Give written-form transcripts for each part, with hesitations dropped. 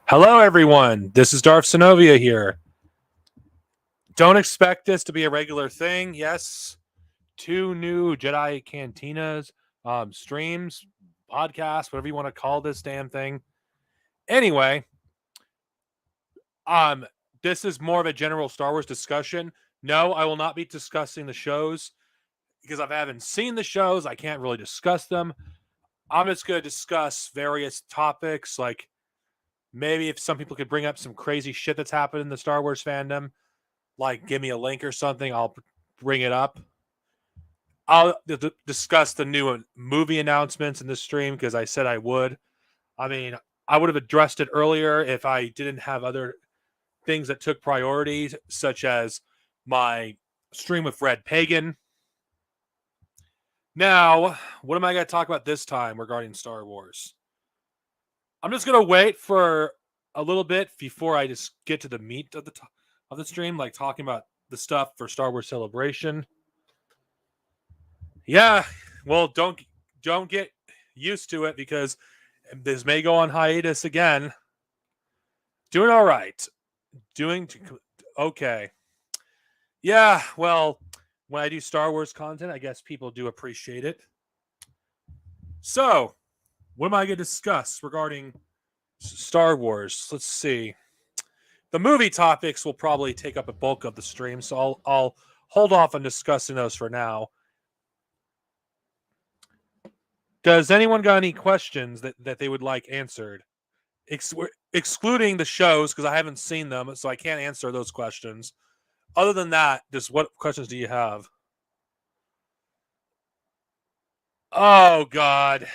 Hello, everyone. This is Darth Sinovia here. Don't expect this to be a regular thing. Yes, two new Jedi cantinas, streams, podcasts, whatever you want to call this damn thing. Anyway, um, this is more of a general Star Wars discussion. No, I will not be discussing the shows because I haven't seen the shows. I can't really discuss them. I'm just going to discuss various topics, like maybe if some people could bring up some crazy shit that's happened in the Star Wars fandom, like give me a link or something, I'll bring it up. I'll discuss the new movie announcements in this stream because I said I would. I mean, I would have addressed it earlier if I didn't have other things that took priority, such as my stream with Red Pagan. Now, what am I going to talk about this time regarding Star Wars? I'm just going to wait for a little bit before I just get to the meat of the stream, like talking about the stuff for Star Wars Celebration. Yeah, well, don't get used to it because this may go on hiatus again. Doing all right. Doing okay. Yeah, well, when I do Star Wars content, I guess people do appreciate it. So, what am I going to discuss regarding Star Wars? Let's see. The movie topics will probably take up a bulk of the stream, so I'll hold off on discussing those for now. Does anyone got any questions that they would like answered? Excluding the shows, because I haven't seen them, so I can't answer those questions. Other than that, just what questions do you have? Oh, God.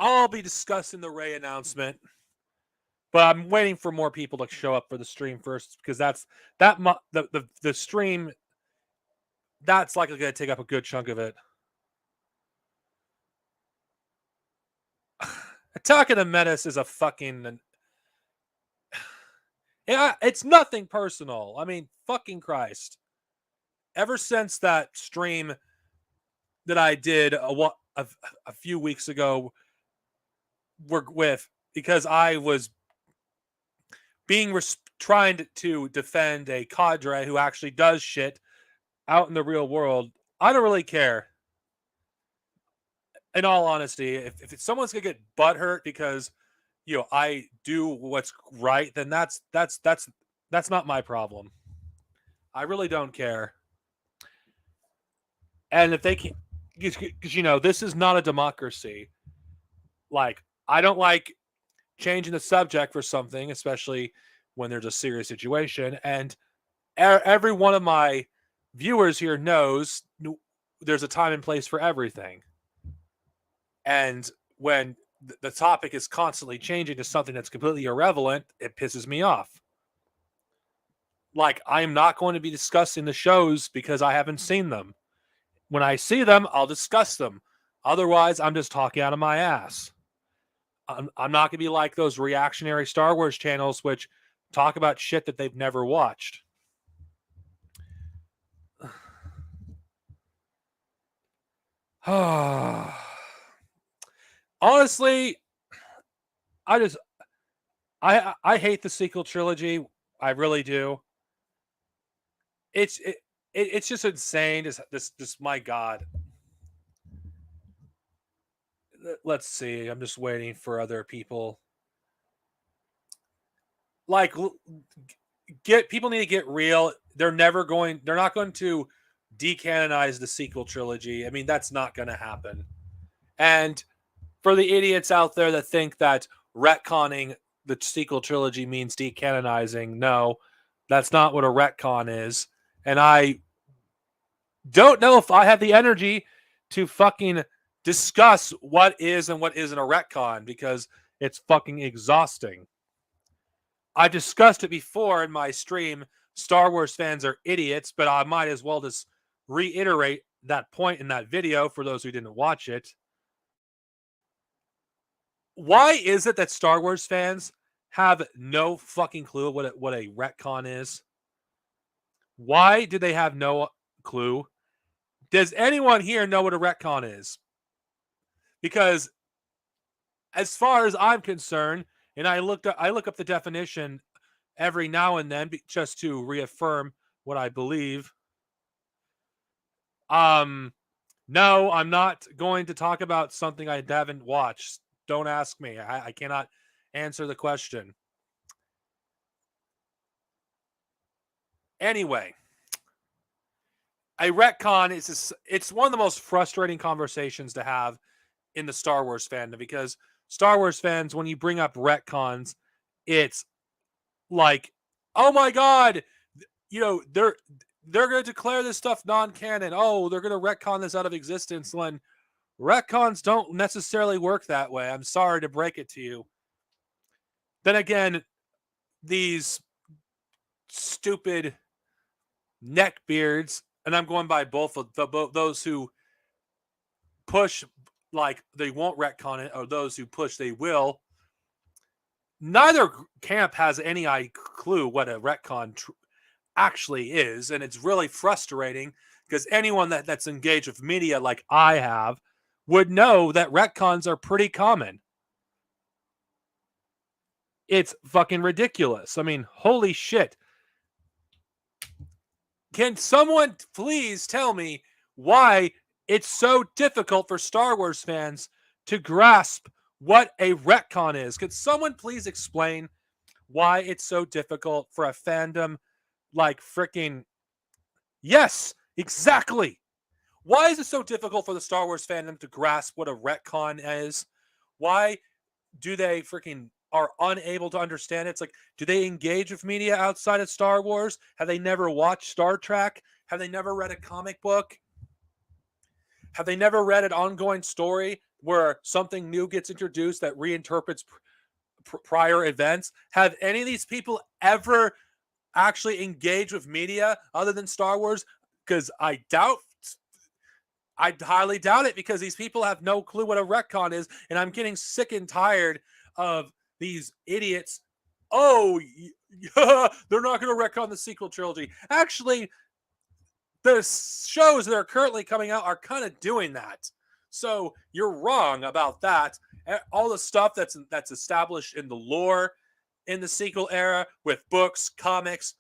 I'll be discussing the Ray announcement, but I'm waiting for more people to show up for the stream first because the stream that's likely going to take up a good chunk of it. Attack of the Menace is a fucking. Yeah, it's nothing personal. I mean, fucking Christ. Ever since that stream that I did a few weeks ago with, because I was trying to defend a cadre who actually does shit out in the real world, I don't really care. In all honesty, if someone's gonna get butthurt because I do what's right, then that's not my problem. I really don't care. And if they can, because this is not a democracy. Like, I don't like changing the subject for something, especially when there's a serious situation. And every one of my viewers here knows there's a time and place for everything. And when the topic is constantly changing to something that's completely irrelevant, it pisses me off. Like, I'm not going to be discussing the shows because I haven't seen them. When I see them, I'll discuss them. Otherwise, I'm just talking out of my ass. I'm not going to be like those reactionary Star Wars channels which talk about shit that they've never watched. Honestly, I hate the sequel trilogy. I really do. It's just insane. This my God. Let's see. I'm just waiting for other people. Like, people need to get real. They're not going to decanonize the sequel trilogy. I mean, that's not going to happen. And for the idiots out there that think that retconning the sequel trilogy means decanonizing, no, that's not what a retcon is. And I don't know if I have the energy to fucking discuss what is and what isn't a retcon because it's fucking exhausting. I discussed it before in my stream. Star Wars fans are idiots, but I might as well just reiterate that point in that video for those who didn't watch it. Why is it that Star Wars fans have no fucking clue what a retcon is? Why do they have no clue? Does anyone here know what a retcon is? Because as far as I'm concerned, and I look up the definition every now and then just to reaffirm what I believe. Um, no, I'm not going to talk about something I haven't watched. Don't ask me. I cannot answer the question. Anyway, a retcon it's one of the most frustrating conversations to have in the Star Wars fandom, because Star Wars fans, when you bring up retcons, it's like, oh my god, they're going to declare this stuff non-canon. Oh, they're going to retcon this out of existence, when retcons don't necessarily work that way. I'm sorry to break it to you. Then again, these stupid neckbeards, and I'm going by both of those who push like they won't retcon it, or those who push they will. Neither camp has any clue what a retcon actually is, and it's really frustrating because anyone that's engaged with media like I have would know that retcons are pretty common. It's fucking ridiculous. I mean, holy shit. Can someone please tell me why it's so difficult for Star Wars fans to grasp what a retcon is? Could someone please explain why it's so difficult for a fandom like freaking... Yes, exactly. Why is it so difficult for the Star Wars fandom to grasp what a retcon is? Why do they freaking are unable to understand it? It's like, do they engage with media outside of Star Wars? Have they never watched Star Trek? Have they never read a comic book? Have they never read an ongoing story where something new gets introduced that reinterprets prior events? Have any of these people ever actually engaged with media other than Star Wars? Because I highly doubt it, because these people have no clue what a retcon is, and I'm getting sick and tired of these idiots. Oh, they're not going to retcon the sequel trilogy. Actually, the shows that are currently coming out are kind of doing that. So you're wrong about that. All the stuff that's established in the lore in the sequel era with books, comics,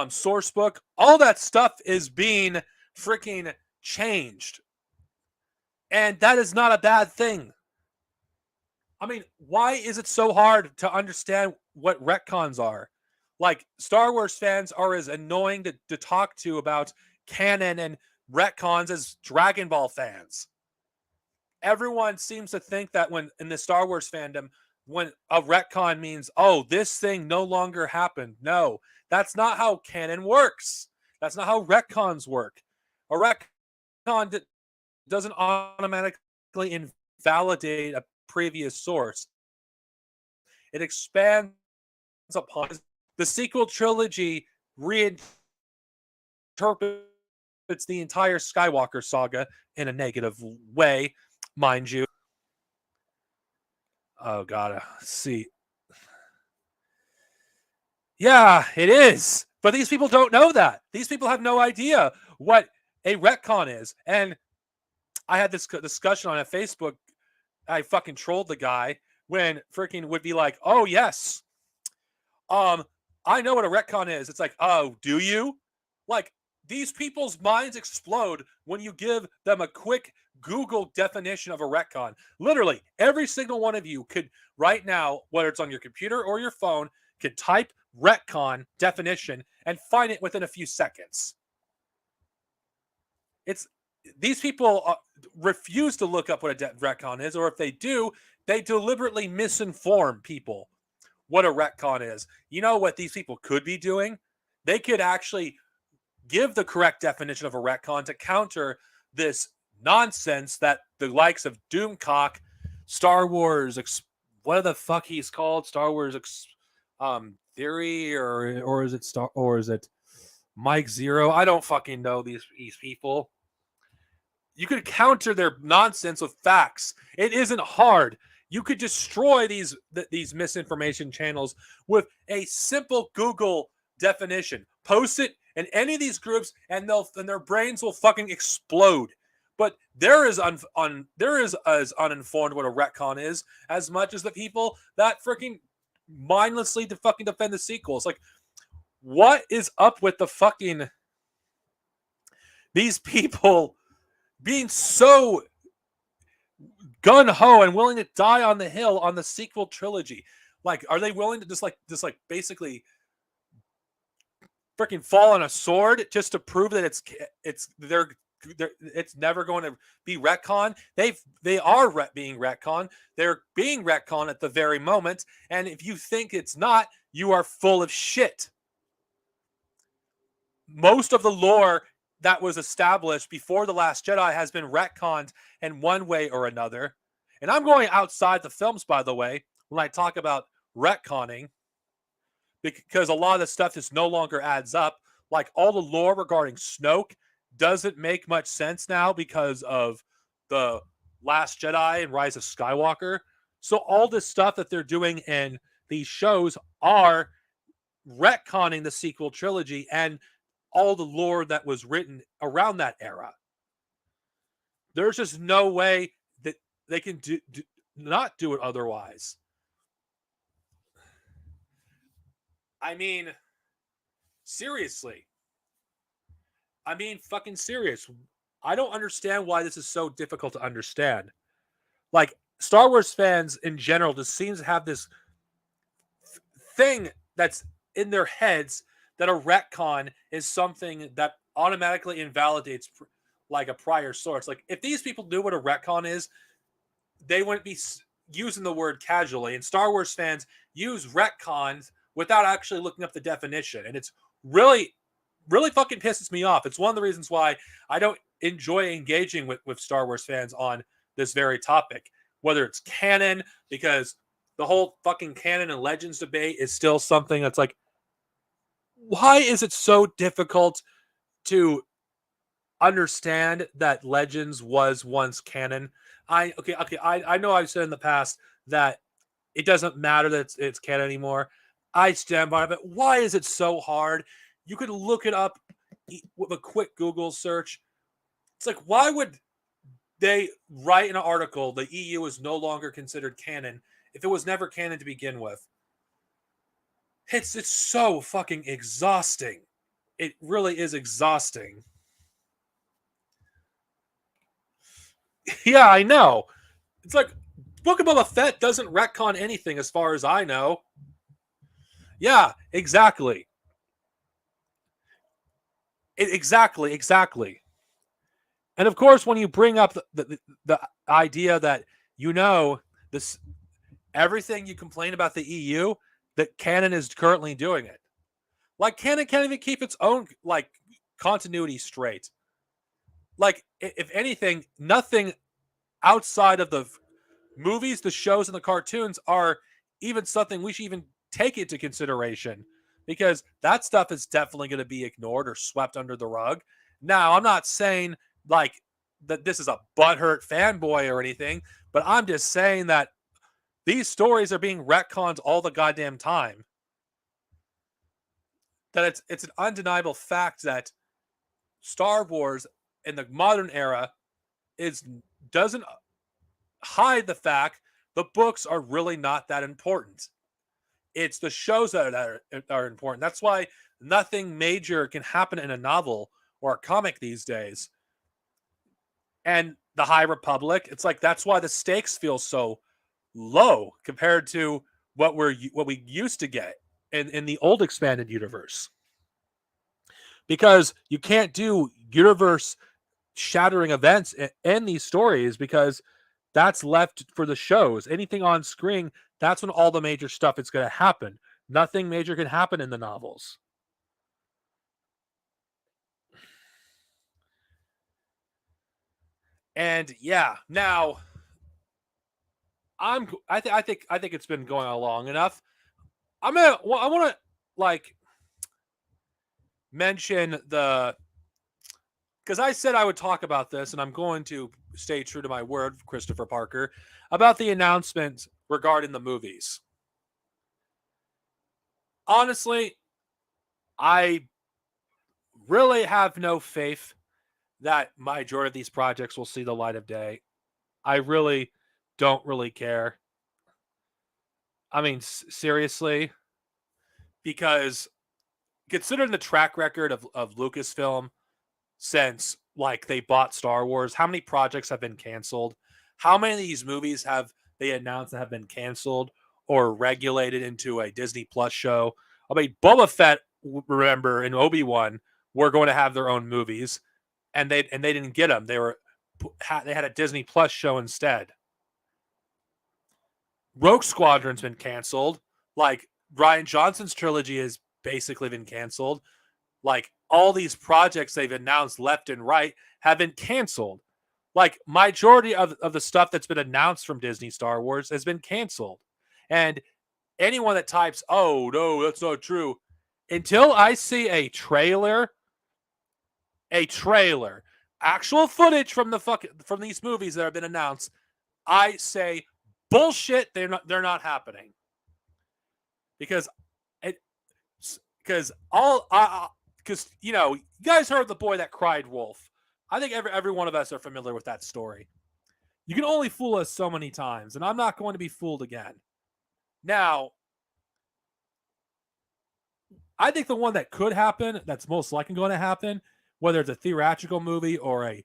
source book, all that stuff is being freaking changed. And that is not a bad thing. I mean, why is it so hard to understand what retcons are? Like, Star Wars fans are as annoying to talk to about canon and retcons as Dragon Ball fans. Everyone seems to think that when in the Star Wars fandom, when a retcon means, oh, this thing no longer happened. No, that's not how canon works. That's not how retcons work. A retcon doesn't automatically invalidate a previous source. It expands upon the sequel trilogy, reinterprets the entire Skywalker saga in a negative way, mind you. Oh god, see. Yeah, it is. But these people don't know that. These people have no idea what a retcon is. And I had this discussion on a Facebook. I fucking trolled the guy when freaking would be like, "Oh yes, I know what a retcon is." It's like, "Oh, do you?" Like, these people's minds explode when you give them a quick Google definition of a retcon. Literally, every single one of you could right now, whether it's on your computer or your phone, could type retcon definition and find it within a few seconds. It's these people refuse to look up what a retcon is, or if they do, they deliberately misinform people what a retcon is. You know what these people could be doing? They could actually give the correct definition of a retcon to counter this nonsense that the likes of Doomcock, Star Wars, what the fuck he's called, Star Wars Theory, or is it Mike Zero? I don't fucking know these people. You could counter their nonsense with facts. It isn't hard. You could destroy these misinformation channels with a simple Google definition. Post it in any of these groups, and their brains will fucking explode. But there is as uninformed what a retcon is as much as the people that freaking mindlessly to fucking defend the sequels. Like, what is up with the fucking these people being so gun ho and willing to die on the hill on the sequel trilogy? Like, are they willing to just basically freaking fall on a sword just to prove that it's never going to be retcon? They are being retcon. They're being retcon at the very moment, and if you think it's not, you are full of shit. Most of the lore that was established before The Last Jedi has been retconned in one way or another. And I'm going outside the films, by the way, when I talk about retconning, because a lot of the stuff just no longer adds up. Like, all the lore regarding Snoke doesn't make much sense now because of The Last Jedi and Rise of Skywalker. So all this stuff that they're doing in these shows are retconning the sequel trilogy and all the lore that was written around that era. There's just no way that they can not do it otherwise. I mean, seriously. I mean, fucking serious. I don't understand why this is so difficult to understand. Like, Star Wars fans in general just seems to have this thing that's in their heads that a retcon is something that automatically invalidates like a prior source. Like, if these people knew what a retcon is, they wouldn't be using the word casually. And Star Wars fans use retcons without actually looking up the definition. And it's really fucking pisses me off. It's one of the reasons why I don't enjoy engaging with Star Wars fans on this very topic, whether it's canon, because the whole fucking canon and legends debate is still something that's like, why is it so difficult to understand that Legends was once canon? I know I've said in the past that it doesn't matter that it's canon anymore. I stand by it. But why is it so hard? You could look it up with a quick Google search. It's like, why would they write in an article the EU is no longer considered canon if it was never canon to begin with? It's so fucking exhausting. It really is exhausting. Yeah, I know. It's like, Book of Boba Fett doesn't retcon anything as far as I know. Yeah, exactly. Exactly. And of course, when you bring up the idea that, this everything you complain about the EU, that canon is currently doing it. Like, canon can't even keep its own like continuity straight. Like, if anything, nothing outside of the movies, the shows, and the cartoons are even something we should even take into consideration, because that stuff is definitely going to be ignored or swept under the rug. Now, I'm not saying like that this is a butthurt fanboy or anything, but I'm just saying that these stories are being retconned all the goddamn time. That it's an undeniable fact that Star Wars in the modern era doesn't hide the fact the books are really not that important. It's the shows that are important. That's why nothing major can happen in a novel or a comic these days. And the High Republic, it's like, that's why the stakes feel so low compared to what we used to get in the old expanded universe. Because you can't do universe shattering events in these stories, because that's left for the shows. Anything on screen, that's when all the major stuff is going to happen. Nothing major can happen in the novels. And yeah, now I think it's been going on long enough. I want to like mention because I said I would talk about this, and I'm going to stay true to my word, Christopher Parker, about the announcement regarding the movies. Honestly, I really have no faith that majority of these projects will see the light of day. I really don't really care. I mean, seriously, because considering the track record of Lucasfilm since like they bought Star Wars, how many projects have been canceled? How many of these movies have they announced that have been canceled or regulated into a Disney Plus show? I mean, Boba Fett, remember, and Obi-Wan were going to have their own movies, and they didn't get them. They had a Disney Plus show instead. Rogue Squadron's been canceled. Like Ryan Johnson's trilogy has basically been canceled. Like all these projects they've announced left and right have been canceled. Like majority of the stuff that's been announced from Disney Star Wars has been canceled. And anyone that types, "Oh no, that's not true," until I see actual footage from from these movies that have been announced, I say bullshit. They're not happening because it because all because you know you guys heard the boy that cried wolf. I think every one of us are familiar with that story. You can only fool us so many times, and I'm not going to be fooled again. Now, I think the one that could happen, that's most likely going to happen, whether it's a theatrical movie or a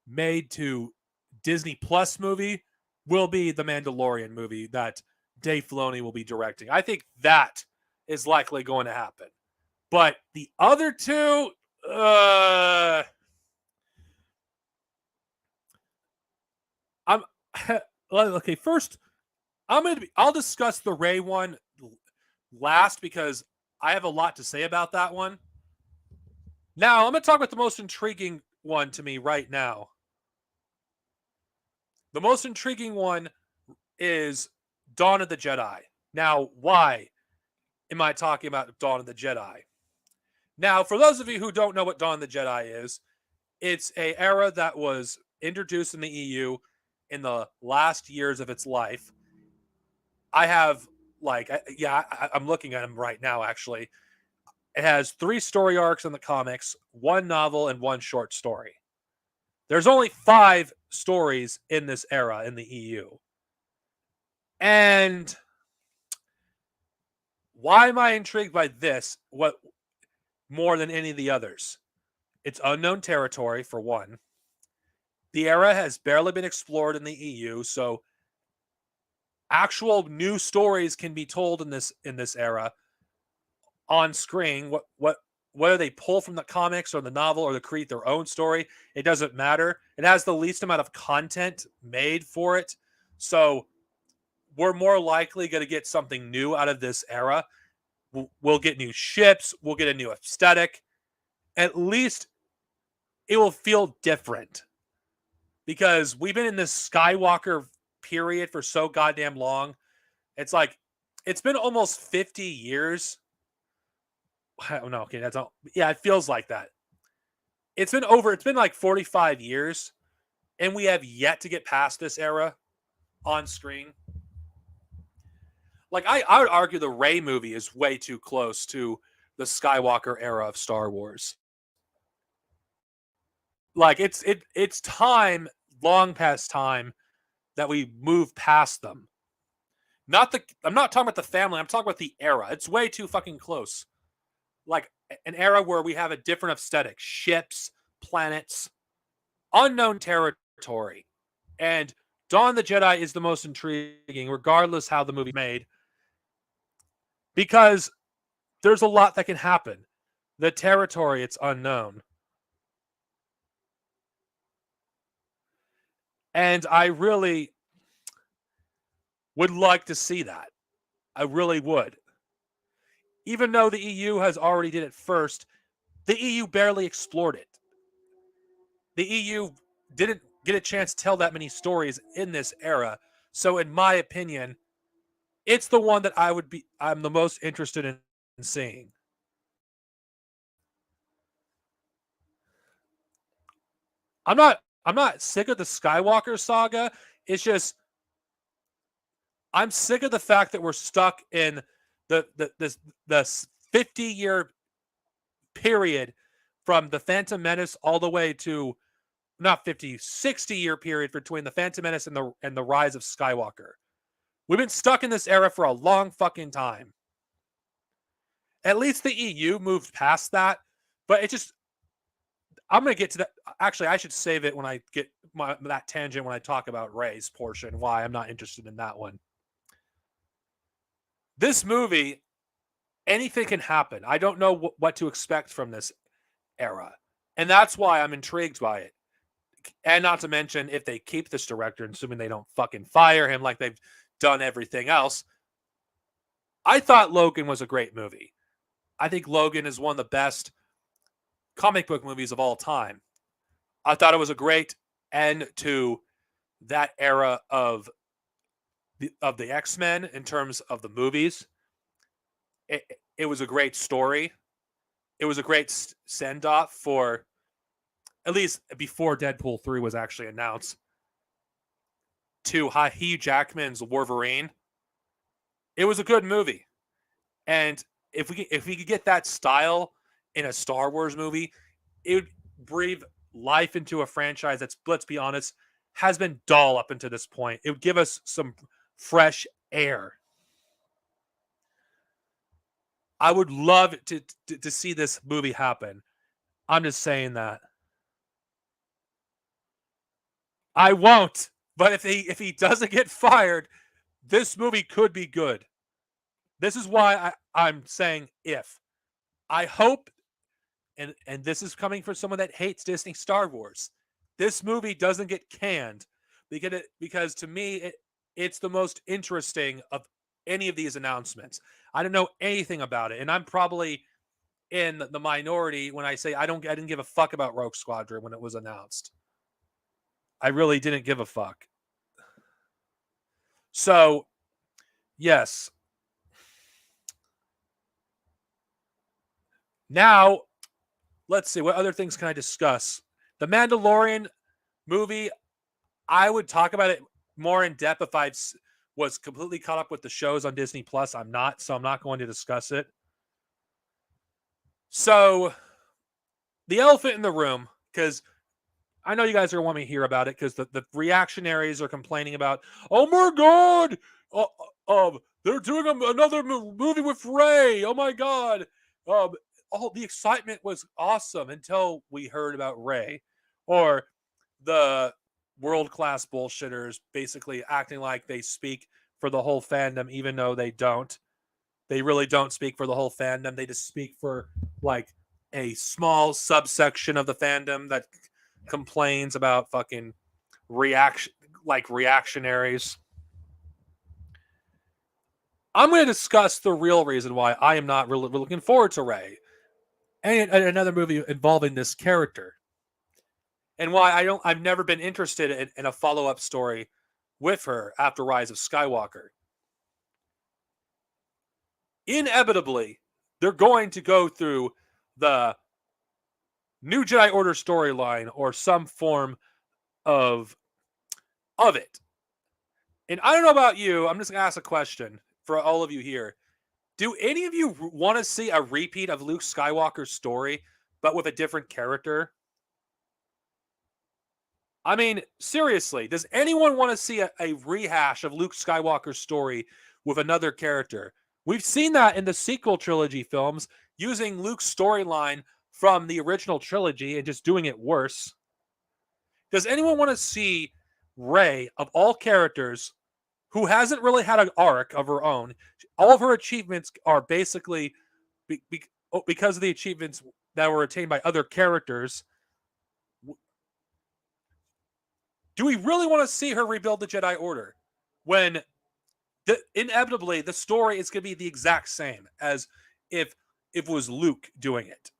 made to Disney Plus movie, will be the Mandalorian movie that Dave Filoni will be directing. I think that is likely going to happen. But the other two, I'm okay. First, I'll discuss the Rey one last because I have a lot to say about that one. Now, I'm going to talk about the most intriguing one to me right now. The most intriguing one is Dawn of the Jedi. Now, why am I talking about Dawn of the Jedi? Now, for those of you who don't know what Dawn of the Jedi is, it's an era that was introduced in the EU in the last years of its life. I have, I'm looking at them right now, actually. It has 3 story arcs in the comics, 1 novel, and 1 short story. There's only 5 stories in this era in the EU. And why am I intrigued by this? What more than any of the others? It's unknown territory, for one. The era has barely been explored in the EU, so actual new stories can be told in this era on screen. Whether they pull from the comics or the novel or they create their own story, it doesn't matter. It has the least amount of content made for it, so we're more likely going to get something new out of this era. We'll get new ships. We'll get a new aesthetic. At least it will feel different because we've been in this Skywalker period for so goddamn long. It's like, it's been almost 50 years. I don't know. Okay, that's all. Yeah, it feels like that. It's been like 45 years, and we have yet to get past this era on screen. Like, I would argue the Rey movie is way too close to the Skywalker era of Star Wars. Like, it's time, long past time, that we move past them. I'm not talking about the family, I'm talking about the era. It's way too fucking close. Like, an era where we have a different aesthetic, ships, planets, unknown territory. And Dawn of the Jedi is the most intriguing, regardless how the movie's made, because there's a lot that can happen. The territory, it's unknown. And I really would like to see that. I really would. Even though the EU has already did it first, the EU barely explored it. The EU didn't get a chance to tell that many stories in this era. So in my opinion, it's the one that I'm the most interested in seeing. I'm not sick of the Skywalker saga. It's just I'm sick of the fact that we're stuck in the 50-year period from the Phantom Menace all the way to not 50, 60-year period between the Phantom Menace and the rise of Skywalker. We've been stuck in this era for a long fucking time. At least the EU moved past that, but it just, I'm going to get to that. Actually, I should save it when I get that tangent when I talk about Rey's portion, why I'm not interested in that one. This movie, anything can happen. I don't know what to expect from this era. And that's why I'm intrigued by it. And not to mention, if they keep this director, assuming they don't fucking fire him like they've done everything else. I thought Logan was a great movie. I think Logan is one of the best comic book movies of all time. I thought it was a great end to that era of the X-Men in terms of the movies. It was a great story. It was a great send-off for, at least before Deadpool 3 was actually announced, to Hugh Jackman's Wolverine. It was a good movie. And if we could get that style in a Star Wars movie, it would breathe life into a franchise that's, let's be honest, has been dull up until this point. It would give us some fresh air. I would love to see this movie happen. I'm just saying that. I won't. But if he doesn't get fired, this movie could be good. This is why I'm saying if. I hope, and this is coming from someone that hates Disney Star Wars, this movie doesn't get canned because to me, it's the most interesting of any of these announcements. I don't know anything about it, and I'm probably in the minority when I say I didn't give a fuck about Rogue Squadron when it was announced. I really didn't give a fuck. So, yes. Now, let's see. What other things can I discuss? The Mandalorian movie, I would talk about it more in depth if I was completely caught up with the shows on Disney Plus. I'm not, so I'm not going to discuss it. So, the elephant in the room, because I know you guys are going to want me to hear about it, because the reactionaries are complaining about, oh my God, they're doing another movie with Rey. Oh my God. All the excitement was awesome until we heard about Rey, or the world-class bullshitters basically acting like they speak for the whole fandom, even though they don't. They really don't speak for the whole fandom. They just speak for like a small subsection of the fandom that complains about fucking reactionaries. I'm going to discuss the real reason why I am not really looking forward to Rey and another movie involving this character, and why I've never been interested in a follow-up story with her after Rise of Skywalker. Inevitably, they're going to go through the New Jedi Order storyline or some form of it. And I don't know about you, I'm just going to ask a question for all of you here. Do any of you want to see a repeat of Luke Skywalker's story, but with a different character? I mean, seriously, does anyone want to see a rehash of Luke Skywalker's story with another character? We've seen that in the sequel trilogy films, using Luke's storyline from the original trilogy and just doing it worse. Does anyone want to see Rey, of all characters, who hasn't really had an arc of her own? All of her achievements are basically because of the achievements that were attained by other characters. Do we really want to see her rebuild the Jedi Order when inevitably the story is going to be the exact same as if it was Luke doing it?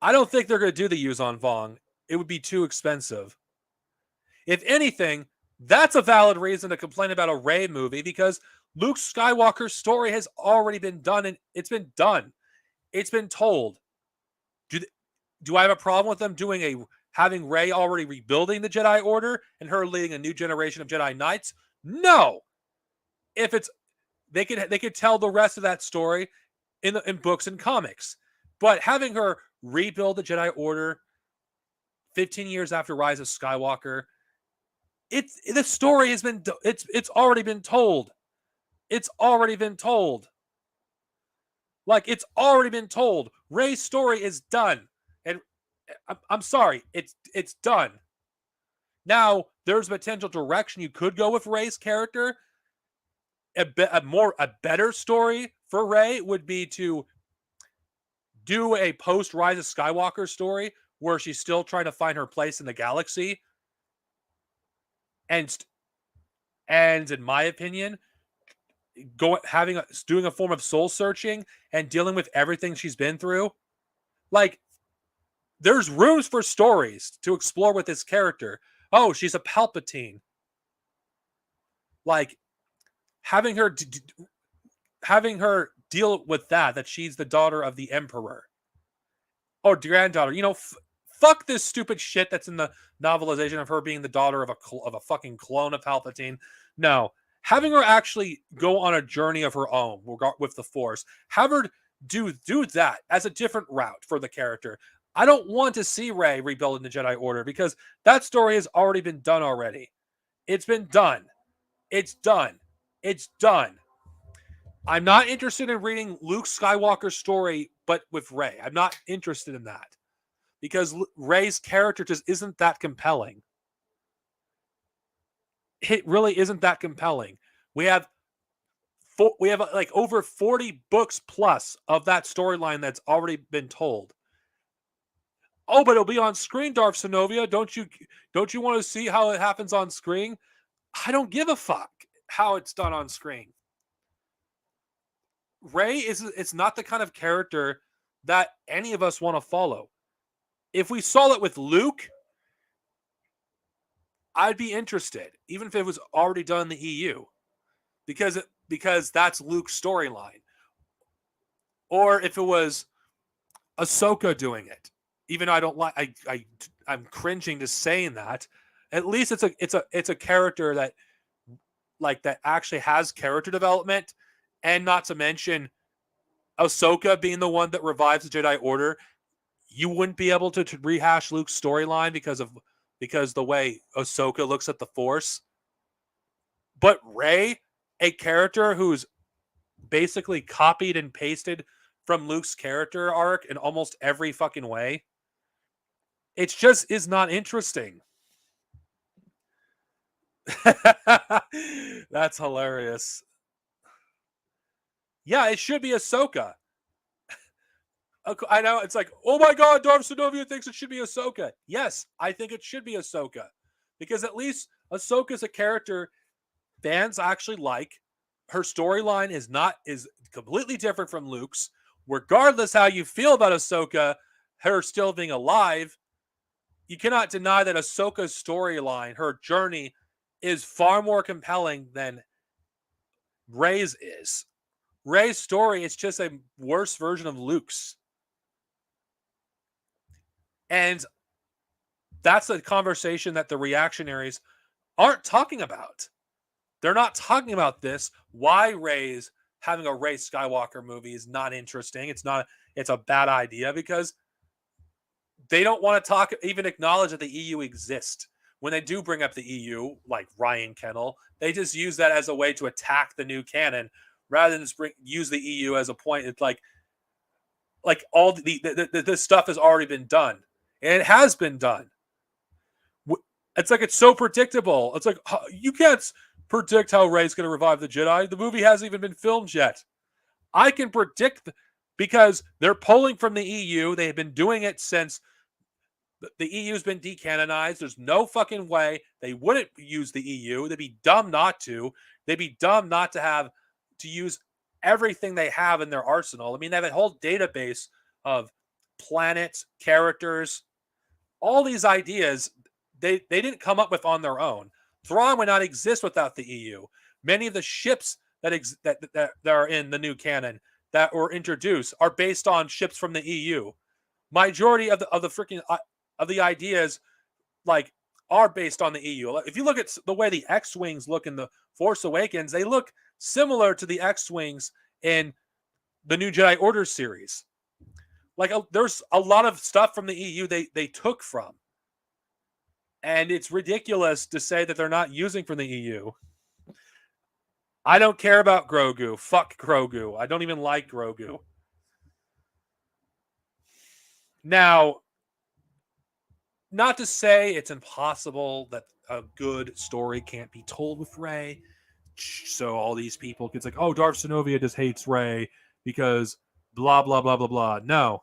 I don't think they're going to do the Yuuzhan Vong. It would be too expensive. If anything, that's a valid reason to complain about a Rey movie, because Luke Skywalker's story has already been done, and it's been done. It's been told. Do I have a problem with them having Rey already rebuilding the Jedi Order and her leading a new generation of Jedi Knights? No. If it's they could tell the rest of that story in books and comics, but having her rebuild the Jedi Order 15 years after Rise of Skywalker. The story has been it's already been told. It's already been told. Like, it's already been told. Rey's story is done. And I'm sorry, it's done. Now, there's potential direction you could go with Rey's character. A better story for Rey would be to do a post Rise of Skywalker story where she's still trying to find her place in the galaxy. And in my opinion, doing a form of soul searching and dealing with everything she's been through. Like, there's rooms for stories to explore with this character. Oh, she's a Palpatine. Like, having her deal with that she's the daughter of the Emperor or granddaughter. Fuck this stupid shit that's in the novelization of her being the daughter of a fucking clone of Palpatine. No, having her actually go on a journey of her own with the Force. Have her do that as a different route for the character. I don't want to see Rey rebuilding the Jedi Order because that story has already been done already. It's been done. It's done. It's done. I'm not interested in reading Luke Skywalker's story, but with Rey. I'm not interested in that because Rey's character just isn't that compelling. It really isn't that compelling. We have like over 40 books plus of that storyline that's already been told. Oh, but it'll be on screen, Darth Sinovia. Don't you want to see how it happens on screen? I don't give a fuck how it's done on screen. Rey it's not the kind of character that any of us want to follow. If we saw it with Luke, I'd be interested, even if it was already done in the EU, because that's Luke's storyline. Or if it was Ahsoka doing it, even though I don't like, I'm cringing to saying that. At least it's a character that actually has character development, and not to mention Ahsoka being the one that revives the Jedi Order. You wouldn't be able to rehash Luke's storyline because the way Ahsoka looks at the Force. But Rey, a character who's basically copied and pasted from Luke's character arc in almost every fucking way, it just is not interesting. That's hilarious. Yeah, it should be Ahsoka. I know, it's like, oh my god, Darth Sinovia thinks it should be Ahsoka. Yes, I think it should be Ahsoka. Because at least Ahsoka's a character fans actually like. Her storyline is completely different from Luke's. Regardless how you feel about Ahsoka, her still being alive, you cannot deny that Ahsoka's storyline, her journey, is far more compelling than Rey's is. Rey's story is just a worse version of Luke's. And that's a conversation that the reactionaries aren't talking about. They're not talking about this. Why having a Rey Skywalker movie is not interesting. It's a bad idea because they don't want to even acknowledge that the EU exists. When they do bring up the EU, like Ryan Kennel, they just use that as a way to attack the new canon rather than just use the EU as a point. It's like all this stuff has already been done. And it has been done. It's like, it's so predictable. It's like, you can't predict how Rey's going to revive the Jedi. The movie hasn't even been filmed yet. I can predict because they're pulling from the EU. They have been doing it since the EU's been decanonized. There's no fucking way they wouldn't use the EU. They'd be dumb not to. They'd be dumb not to use everything they have in their arsenal. I mean, they have a whole database of planets, characters, all these ideas they didn't come up with on their own. Thrawn would not exist without the EU. Many of the ships that are in the new canon that were introduced are based on ships from the EU. Majority of the ideas are based on the EU. If you look at the way the X-Wings look in The Force Awakens, they look similar to the X-Wings in the New Jedi Order series. Like there's a lot of stuff from the EU they took from. And it's ridiculous to say that they're not using from the EU. I don't care about Grogu. Fuck Grogu. I don't even like Grogu. Now, not to say it's impossible that a good story can't be told with Rey. So all these people, it's like, oh, Darth Sinovia just hates Rey because blah, blah, blah, blah, blah. No.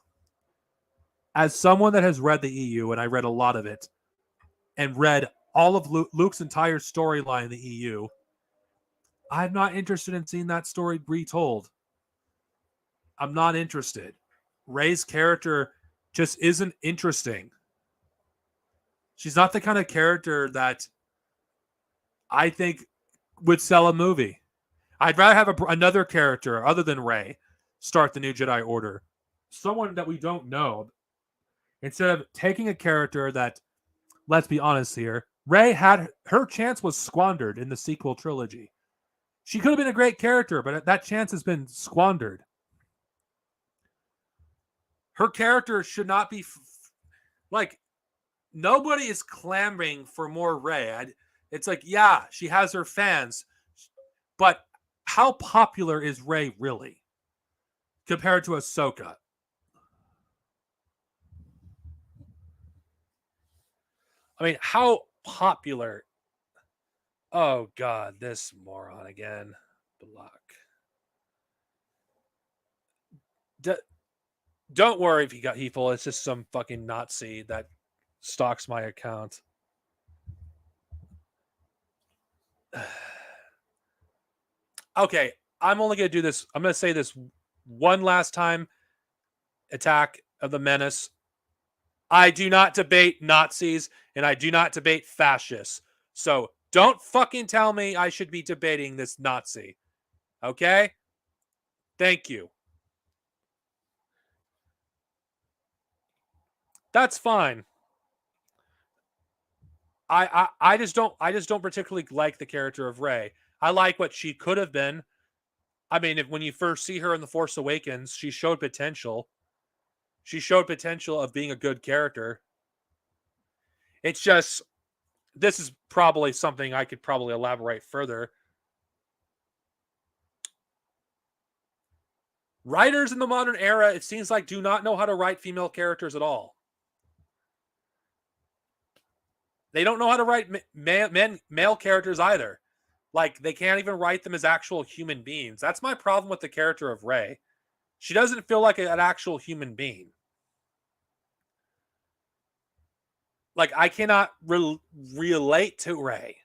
As someone that has read the EU, and I read a lot of it, and read all of Luke's entire storyline in the EU, I'm not interested in seeing that story retold. I'm not interested. Rey's character just isn't interesting. She's not the kind of character that I think would sell a movie. I'd rather have another character other than Rey start the New Jedi Order. Someone that we don't know. Instead of taking a character that, let's be honest here, Rey had her chance was squandered in the sequel trilogy. She could have been a great character, but that chance has been squandered. Her character should not be like, nobody is clamoring for more Rey. It's like, yeah, she has her fans, but how popular is Rey really compared to Ahsoka? I mean, how popular? Oh God, this moron again. Block. Don't worry if he got Heeful. It's just some fucking Nazi that stalks my account. Okay, I'm only going to do this. I'm going to say this one last time. Attack of the Menace. I do not debate Nazis and I do not debate fascists. So don't fucking tell me I should be debating this Nazi. Okay? Thank you. That's fine. I just don't particularly like the character of Rey. I like what she could have been. I mean, when you first see her in The Force Awakens, she showed potential. She showed potential of being a good character. It's just, this is probably something I could probably elaborate further. Writers in the modern era, it seems like, do not know how to write female characters at all. They don't know how to write male characters either. Like, they can't even write them as actual human beings. That's my problem with the character of Rey. She doesn't feel like an actual human being. Like, I cannot relate to Rey.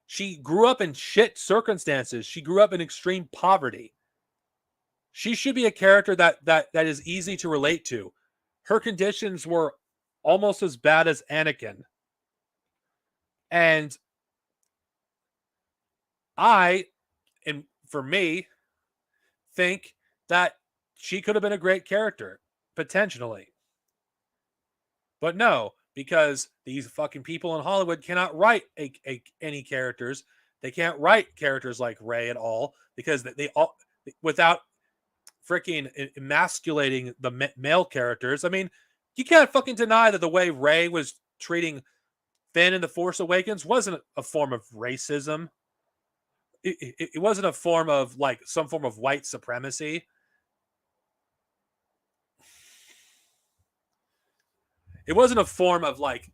She grew up in shit circumstances. She grew up in extreme poverty. She should be a character that is easy to relate to. Her conditions were almost as bad as Anakin. And for me, think that she could have been a great character, potentially. But no, because these fucking people in Hollywood cannot write any characters. They can't write characters like Rey at all because they all, without freaking emasculating the male characters. I mean, you can't fucking deny that the way Rey was treating Finn in The Force Awakens wasn't a form of racism. It wasn't a form of like some form of white supremacy. It wasn't a form of like,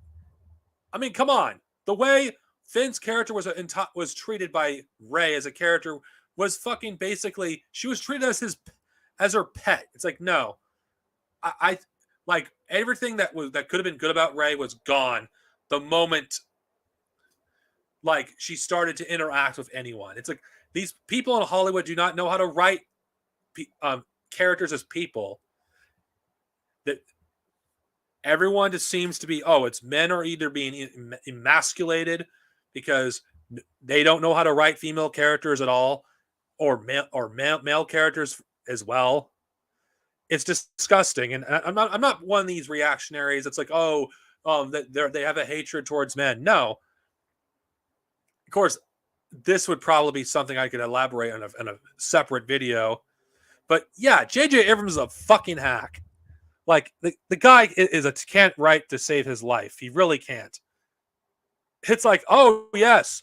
I mean, come on. The way Finn's character was treated by Rey as a character was fucking basically, she was treated as her pet. It's like, no, I like everything that could have been good about Rey was gone the moment like she started to interact with anyone. It's like these people in Hollywood do not know how to write characters as people. That everyone just seems to be, oh, it's men are either being emasculated because they don't know how to write female characters at all, or male characters as well. It's disgusting, and I'm not one of these reactionaries. It's like, oh, that they have a hatred towards men. No, of course, this would probably be something I could elaborate on in a separate video. But yeah, J.J. Abrams is a fucking hack. Like the guy can't write to save his life. He really can't. It's like, oh yes,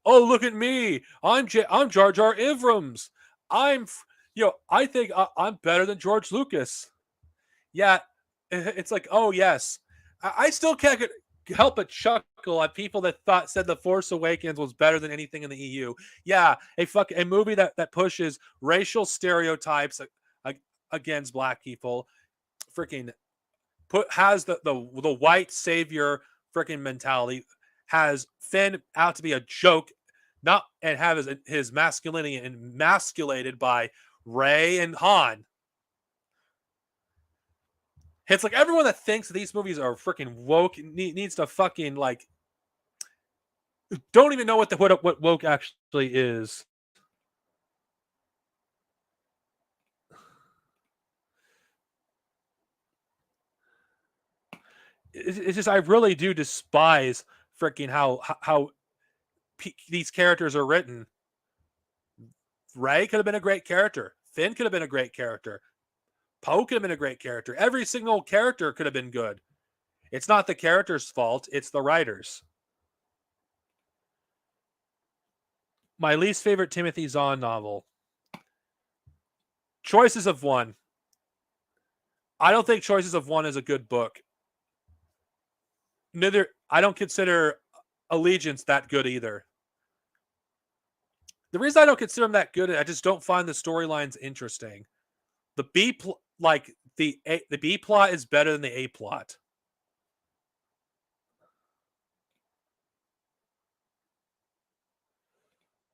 oh look at me, I'm Jar Jar Abrams. I'm, I think I'm better than George Lucas. Yeah, it's like, oh yes, I still can't help but chuckle at people that said the Force Awakens was better than anything in the EU. Yeah, a movie that pushes racial stereotypes against black people, freaking has the white savior freaking mentality, has Finn out to be a joke, not and have his masculinity emasculated by Rey and Han. It's like everyone that thinks these movies are freaking woke needs to fucking like don't even know what woke actually is. It's just I really do despise freaking how these characters are written. Ray could have been a great character. Finn could have been a great character. Poe could have been a great character. Every single character could have been good. It's not the character's fault, it's the writers. My least favorite Timothy Zahn novel. Choices of One. I don't think Choices of One is a good book. I don't consider Allegiance that good either. The reason I don't consider them that good, I just don't find the storylines interesting. The the B plot is better than the A plot.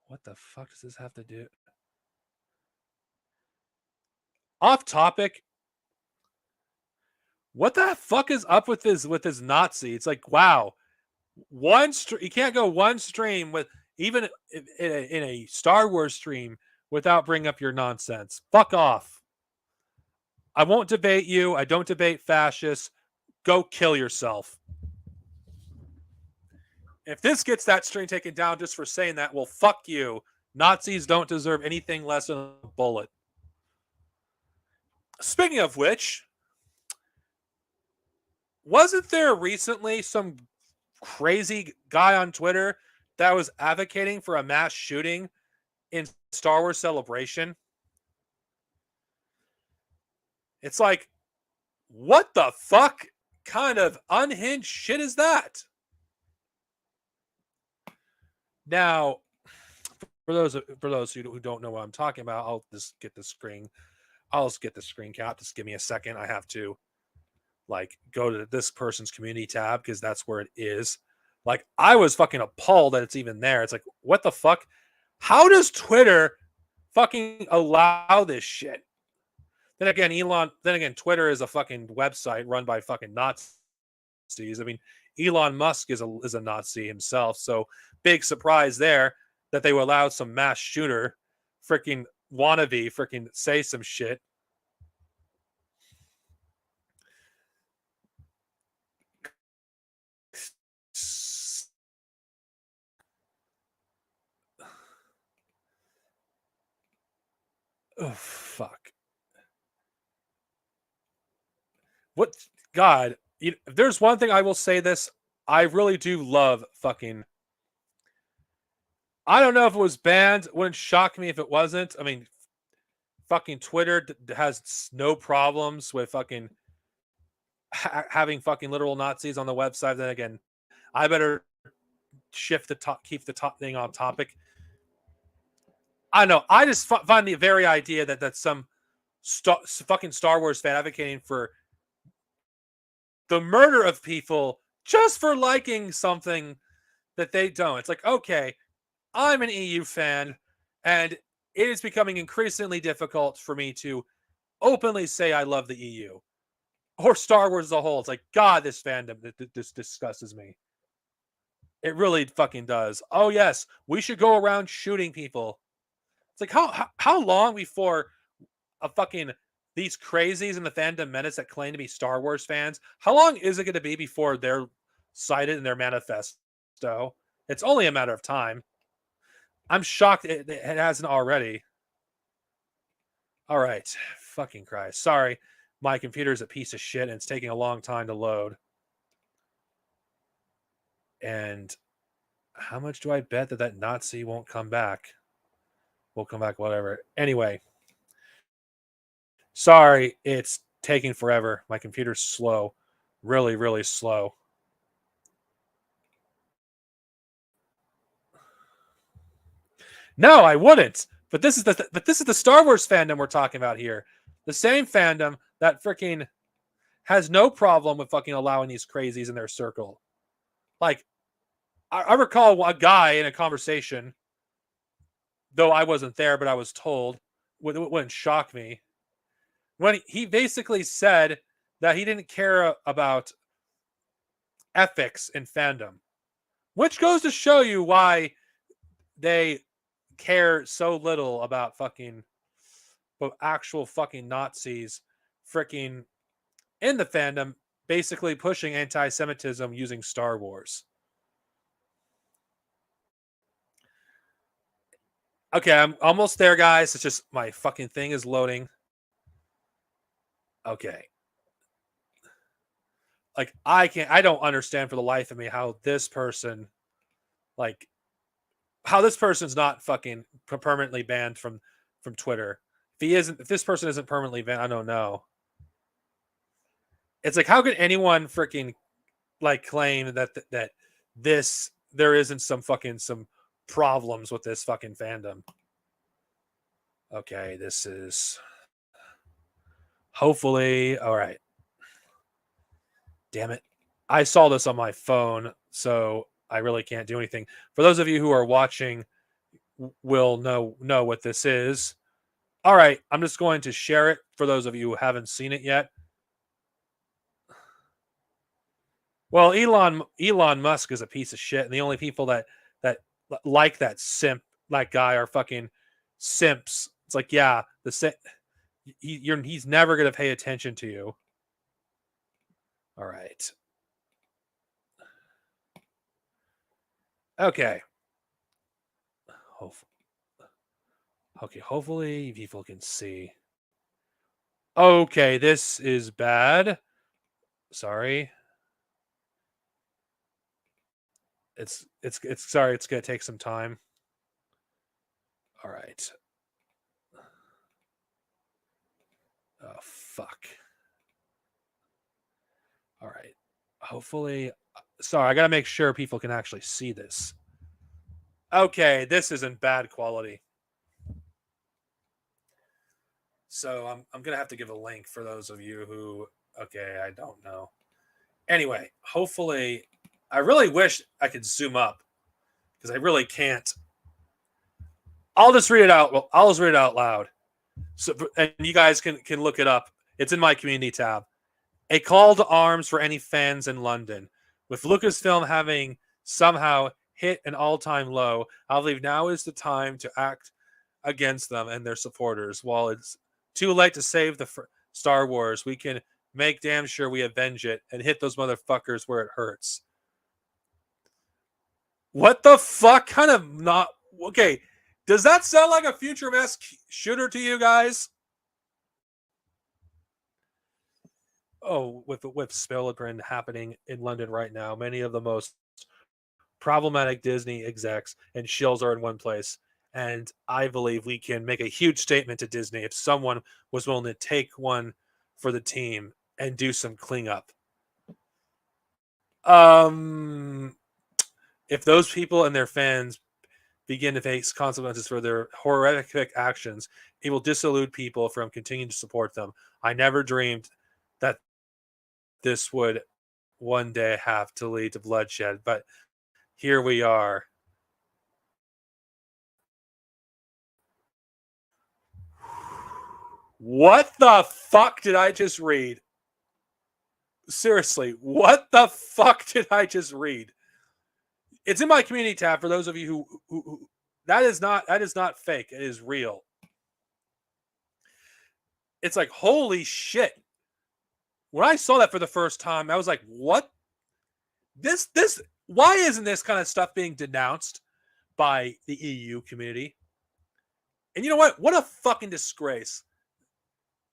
What the fuck does this have to do? Off topic. What the fuck is up with this Nazi? It's like, wow, you can't go one stream with even in a Star Wars stream without bringing up your nonsense. Fuck off. I won't debate you. I don't debate fascists. Go kill yourself. If this gets that stream taken down just for saying that, well, fuck you. Nazis don't deserve anything less than a bullet. Speaking of which, wasn't there recently some crazy guy on Twitter that was advocating for a mass shooting in Star Wars Celebration? It's like, what the fuck kind of unhinged shit is that? Now, for those who don't know what I'm talking about, I'll just get the screen. I'll just get the screen cap. Just give me a second. I have to like go to this person's community tab because that's where it is. Like I was fucking appalled that it's even there. It's like, what the fuck? How does Twitter fucking allow this shit? Then again, Twitter is a fucking website run by fucking Nazis. I mean, Elon Musk is a Nazi himself, so big surprise there that they would allow some mass shooter freaking wannabe freaking say some shit. Oh fuck. What God, if there's one thing I will say this, I really do love fucking I don't know if it was banned. Wouldn't shock me if it wasn't. I mean, fucking Twitter has no problems with fucking having fucking literal Nazis on the website. Then again, I better keep the top thing on topic. I know. I just find the very idea that some fucking Star Wars fan advocating for the murder of people just for liking something that they don't. It's like, okay, I'm an EU fan, and it is becoming increasingly difficult for me to openly say I love the EU or Star Wars as a whole. It's like, God, this fandom, this disgusts me. It really fucking does. Oh yes, we should go around shooting people. It's like how long before a fucking these crazies in the fandom menace that claim to be Star Wars fans? How long is it going to be before they're cited in their manifesto? It's only a matter of time. I'm shocked it hasn't already. All right. Fucking Christ. Sorry. My computer's a piece of shit and it's taking a long time to load. And how much do I bet that Nazi won't come back? We'll come back, whatever. Anyway. Sorry, it's taking forever. My computer's slow. Really, really slow. No, I wouldn't. But this is the Star Wars fandom we're talking about here. The same fandom that freaking has no problem with fucking allowing these crazies in their circle. Like, I recall a guy in a conversation, though I wasn't there, but I was told, wouldn't shock me, when he basically said that he didn't care about ethics in fandom, which goes to show you why they care so little about fucking actual fucking Nazis freaking in the fandom, basically pushing anti-Semitism using Star Wars. Okay, I'm almost there, guys. It's just my fucking thing is loading. Okay. Like, I don't understand for the life of me how this person, like, how this person's not fucking permanently banned from Twitter. If this person isn't permanently banned, I don't know. It's like, how could anyone freaking like claim that this there isn't some problems with this fucking fandom? Okay, this is hopefully all right. Damn it. I saw this on my phone, so I really can't do anything. For those of you who are watching will know what this is. All right, I'm just going to share it for those of you who haven't seen it yet. Well, Elon Musk is a piece of shit, and the only people that like that simp like guy are fucking simps. It's like, yeah, he's never gonna pay attention to you. All right. Okay. Hopefully people can see. Okay, this is bad. Sorry. It's sorry, it's gonna take some time. All right. Oh fuck. All right. Hopefully, sorry, I gotta make sure people can actually see this. Okay, this isn't bad quality. So I'm gonna have to give a link for those of you who, okay, I don't know. Anyway, hopefully, I really wish I could zoom up because I really can't. I'll just read it out. Well, I'll just read it out loud. So, and you guys can look it up. It's in my community tab. A call to arms for any fans in London. With Lucasfilm having somehow hit an all-time low, I believe now is the time to act against them and their supporters. While it's too late to save the Star Wars, we can make damn sure we avenge it and hit those motherfuckers where it hurts. What the fuck? Kind of not... Okay, does that sound like a future mass shooter to you guys? Oh, with Spilligren happening in London right now, many of the most problematic Disney execs and shills are in one place. And I believe we can make a huge statement to Disney if someone was willing to take one for the team and do some cleanup. If those people and their fans begin to face consequences for their horrific actions, it will dissuade people from continuing to support them. I never dreamed that this would one day have to lead to bloodshed, but here we are. What the fuck did I just read? Seriously, what the fuck did I just read? It's in my community tab for those of you who that is not fake. It is real. It's like, holy shit. When I saw that for the first time, I was like, what? This why isn't this kind of stuff being denounced by the EU community? And you know what? What a fucking disgrace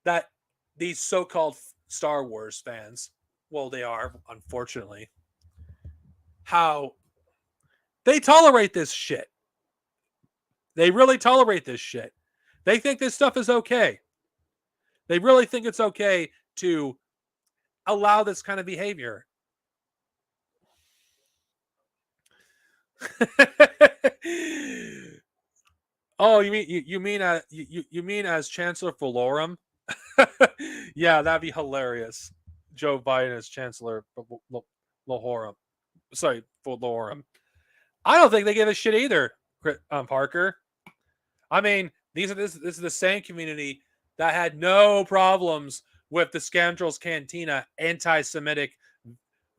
that these so-called Star Wars fans, well, they are, unfortunately, how they tolerate this shit. They really tolerate this shit. They think this stuff is okay. They really think it's okay to allow this kind of behavior. Oh, you mean as Chancellor Valorum? Yeah, that'd be hilarious. Joe Biden as Chancellor Valorum. Sorry, Valorum. I don't think they give a shit either, Parker. I mean, this is the same community that had no problems with the Scoundrels Cantina anti-Semitic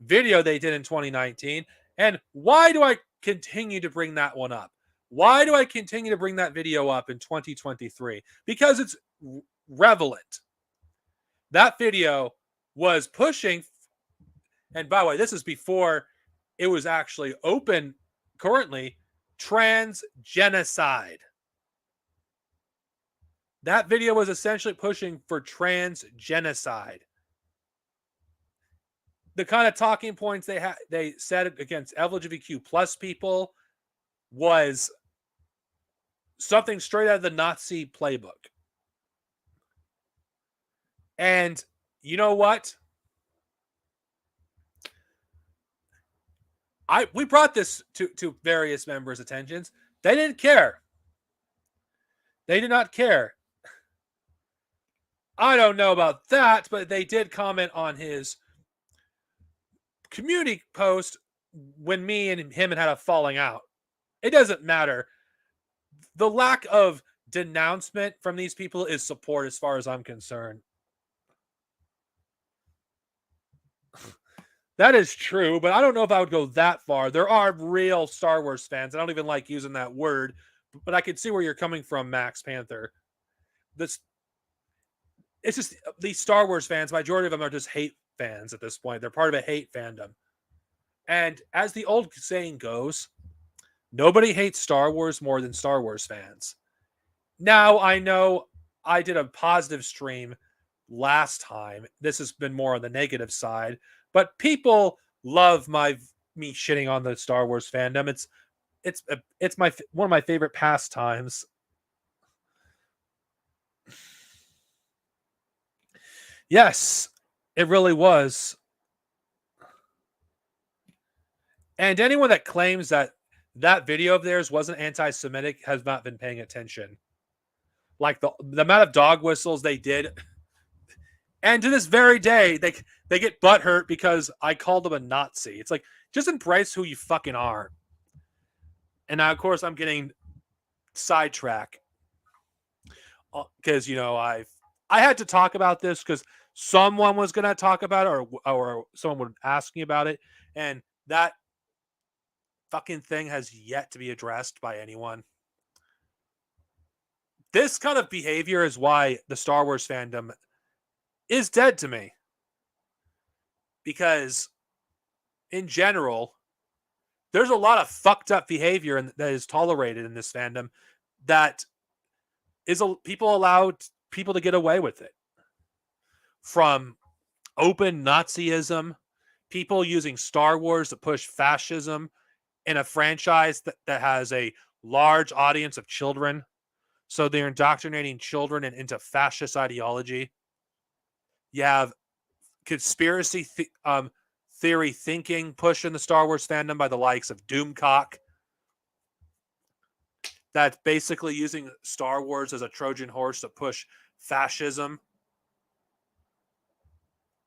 video they did in 2019. And why do I continue to bring that one up? Why do I continue to bring that video up in 2023? Because it's relevant. That video was pushing, and by the way, this is before it was actually open currently, trans genocide. That video was essentially pushing for trans genocide. The kind of talking points they said against LGBTQ plus people was something straight out of the Nazi playbook. And you know what? We brought this to various members' attentions. They didn't care. They did not care. I don't know about that, but they did comment on his community post when me and him had a falling out. It doesn't matter. The lack of denouncement from these people is support as far as I'm concerned. That is true, but I don't know if I would go that far. There are real Star Wars fans. I don't even like using that word, but I can see where you're coming from, Max Panther. It's just these Star Wars fans, majority of them are just hate fans at this point. They're part of a hate fandom. And as the old saying goes, nobody hates Star Wars more than Star Wars fans. Now, I know I did a positive stream last time. This has been more on the negative side, but people love me shitting on the Star Wars fandom. It's my one of my favorite pastimes. Yes, it really was. And anyone that claims that video of theirs wasn't anti-Semitic has not been paying attention. Like the amount of dog whistles they did. And to this very day, they get butthurt because I called them a Nazi. It's like, just embrace who you fucking are. And now, of course, I'm getting sidetracked. Because, I had to talk about this because someone was going to talk about it or someone would ask me about it. And that fucking thing has yet to be addressed by anyone. This kind of behavior is why the Star Wars fandom is dead to me. Because in general, there's a lot of fucked up behavior that is tolerated in this fandom that people allowed people to get away with it. From open Nazism, people using Star Wars to push fascism in a franchise that has a large audience of children. So they're indoctrinating children into fascist ideology. You have conspiracy theory thinking pushed in the Star Wars fandom by the likes of Doomcock. That's basically using Star Wars as a Trojan horse to push fascism.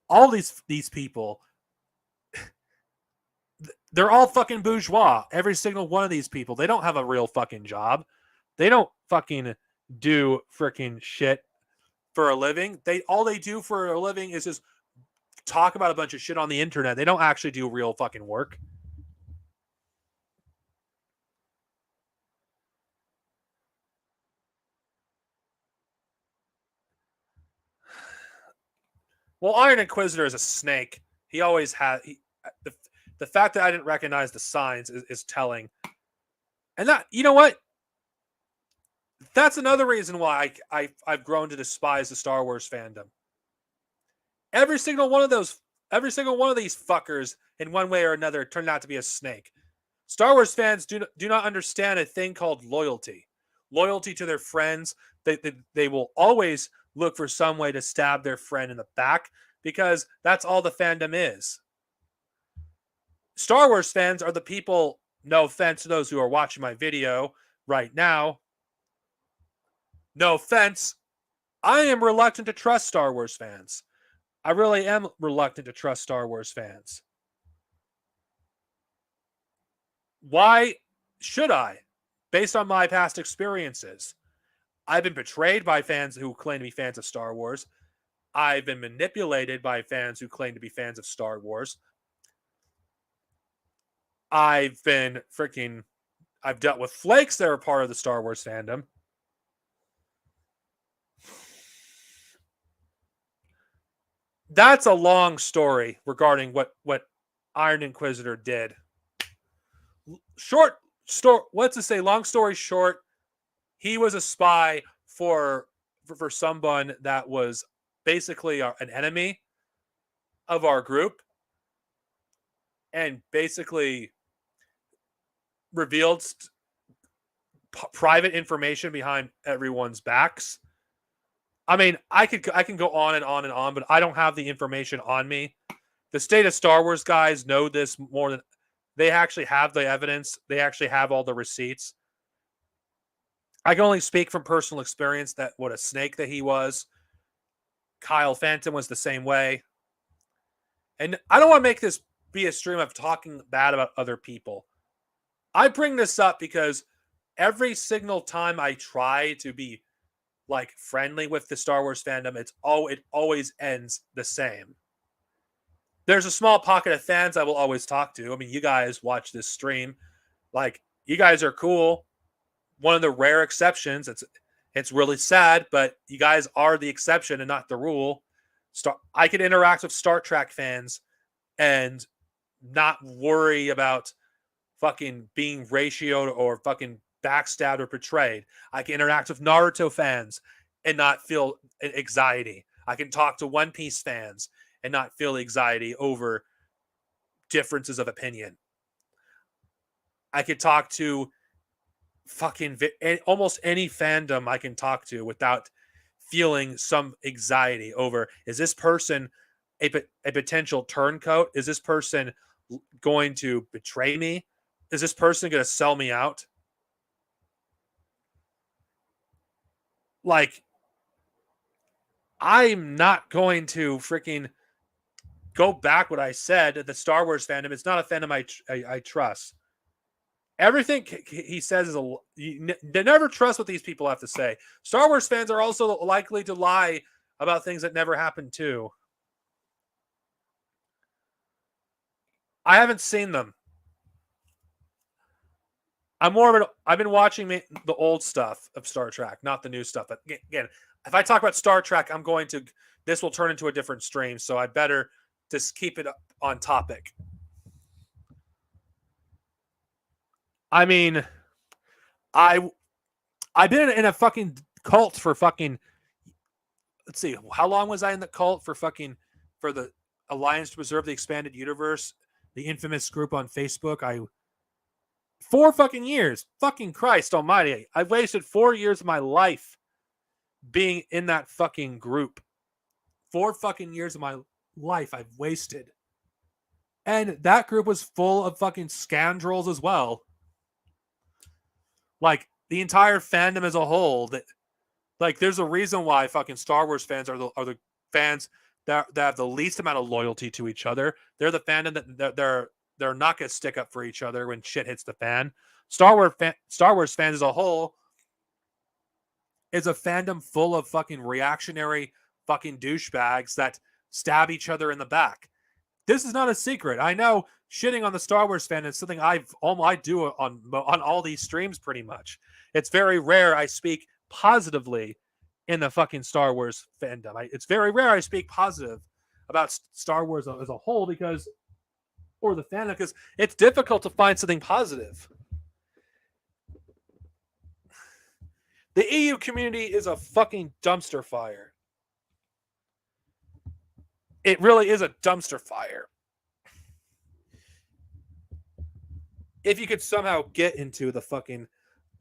All these people, they're all fucking bourgeois. Every single one of these people. They don't have a real fucking job. They don't fucking do freaking shit for a living. All they do for a living is just talk about a bunch of shit on the internet. They don't actually do real fucking work. Well, Iron Inquisitor is a snake. He always had. The fact that I didn't recognize the signs is telling. And that, you know what? That's another reason why I've grown to despise the Star Wars fandom. Every single one of these fuckers, in one way or another, turned out to be a snake. Star Wars fans do not understand a thing called loyalty. Loyalty to their friends. They will always look for some way to stab their friend in the back because that's all the fandom is. Star Wars fans are the people, no offense to those who are watching my video right now. No offense. I am reluctant to trust Star Wars fans. I really am reluctant to trust Star Wars fans. Why should I? Based on my past experiences. I've been betrayed by fans who claim to be fans of Star Wars. I've been manipulated by fans who claim to be fans of Star Wars. I've dealt with flakes that are part of the Star Wars fandom. That's a long story regarding what Iron Inquisitor did. Short story, let's just say, long story short, he was a spy for someone that was basically an enemy of our group, and basically revealed private information behind everyone's backs. I mean, I can go on and on and on, but I don't have the information on me. The State of Star Wars guys know this more than they actually have the evidence. They actually have all the receipts. I can only speak from personal experience that what a snake that he was. Kyle Phantom was the same way. And I don't want to make this be a stream of talking bad about other people. I bring this up because every single time I try to be like friendly with the Star Wars fandom, it always ends the same. There's a small pocket of fans I will always talk to. I mean, you guys watch this stream. Like, you guys are cool. One of the rare exceptions. It's really sad, but you guys are the exception and not the rule. I could interact with Star Trek fans and not worry about fucking being ratioed or fucking backstabbed or betrayed. I can interact with Naruto fans and not feel anxiety. I can talk to One Piece fans and not feel anxiety over differences of opinion. I could talk to fucking almost any fandom I can talk to without feeling some anxiety over, is this person a potential turncoat? Is this person going to betray me? Is this person going to sell me out? Like, I'm not going to freaking go back what I said. The Star Wars fandom, it's not a fandom I trust. Everything he says is they never trust what these people have to say. Star Wars fans are also likely to lie about things that never happened too. I haven't seen them. I've been watching the old stuff of Star Trek, not the new stuff. But again, if I talk about Star Trek, this will turn into a different stream. So I better just keep it on topic. I mean, I've been in a fucking cult for fucking, let's see, how long was I in the cult for the Alliance to Preserve the Expanded Universe, the infamous group on Facebook? 4 fucking years. Fucking Christ almighty. I've wasted 4 years of my life being in that fucking group. 4 fucking years of my life I've wasted. And that group was full of fucking scoundrels as well. Like, the entire fandom as a whole. Like, there's a reason why fucking Star Wars fans are the fans that have the least amount of loyalty to each other. They're the fandom that they're not going to stick up for each other when shit hits the fan. Star Wars fans as a whole is a fandom full of fucking reactionary fucking douchebags that stab each other in the back. This is not a secret. I know shitting on the Star Wars fan is something I do on all these streams pretty much. It's very rare I speak positively in the fucking Star Wars fandom. It's very rare I speak positive about Star Wars as a whole or the fandom, because it's difficult to find something positive. The EU community is a fucking dumpster fire. It really is a dumpster fire. If you could somehow get into the fucking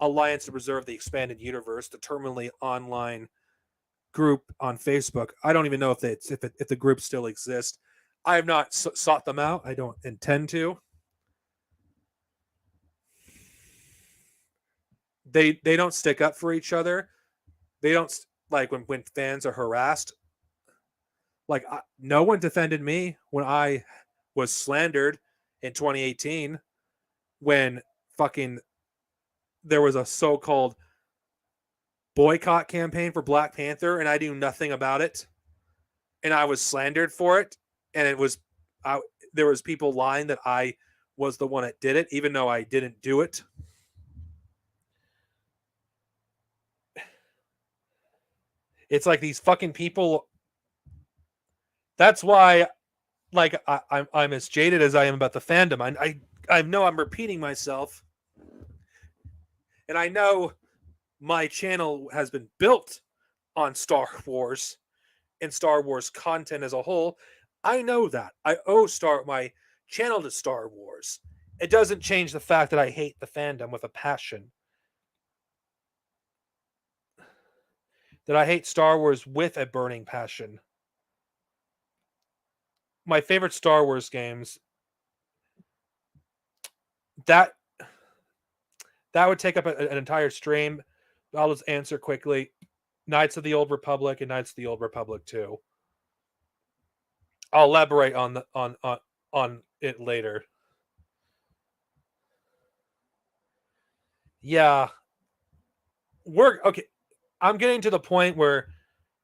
Alliance to Preserve the Expanded Universe, the terminally online group on Facebook, I don't even know if the group still exists. I have not sought them out. I don't intend to. They don't stick up for each other. They don't, like, when fans are harassed. Like, no one defended me when I was slandered in 2018 when fucking there was a so-called boycott campaign for Black Panther and I knew nothing about it and I was slandered for it, and there was people lying that I was the one that did it even though I didn't do it. It's like these fucking people. That's why, like, I'm as jaded as I am about the fandom. I know I'm repeating myself, and I know my channel has been built on Star Wars and Star Wars content as a whole. I know that. I owe my channel to Star Wars. It doesn't change the fact that I hate the fandom with a passion. That I hate Star Wars with a burning passion. My favorite Star Wars games, that would take up an entire stream. I'll just answer quickly. Knights of the Old Republic and Knights of the Old Republic 2. I'll elaborate on it later. Yeah. I'm getting to the point where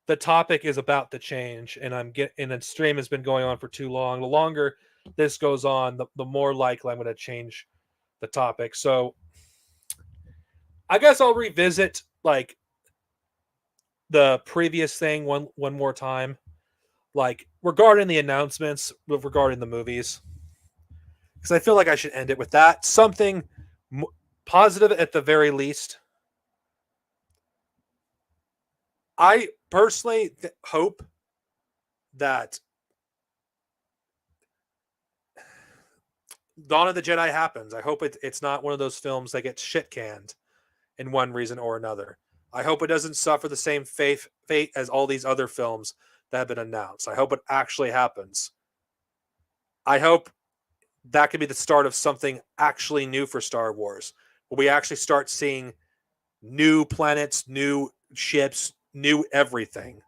the topic is about to change, and and the stream has been going on for too long. The longer this goes on, the more likely I'm going to change the topic. So I guess I'll revisit, like, the previous thing one more time, like, regarding the announcements, regarding the movies, because I feel like I should end it with that. Something positive at the very least. I personally hope that Dawn of the Jedi happens. I hope it's not one of those films that gets shit canned in one reason or another. I hope it doesn't suffer the same fate as all these other films that have been announced. I hope it actually happens. I hope that could be the start of something actually new for Star Wars, where we actually start seeing new planets, new ships, new everything,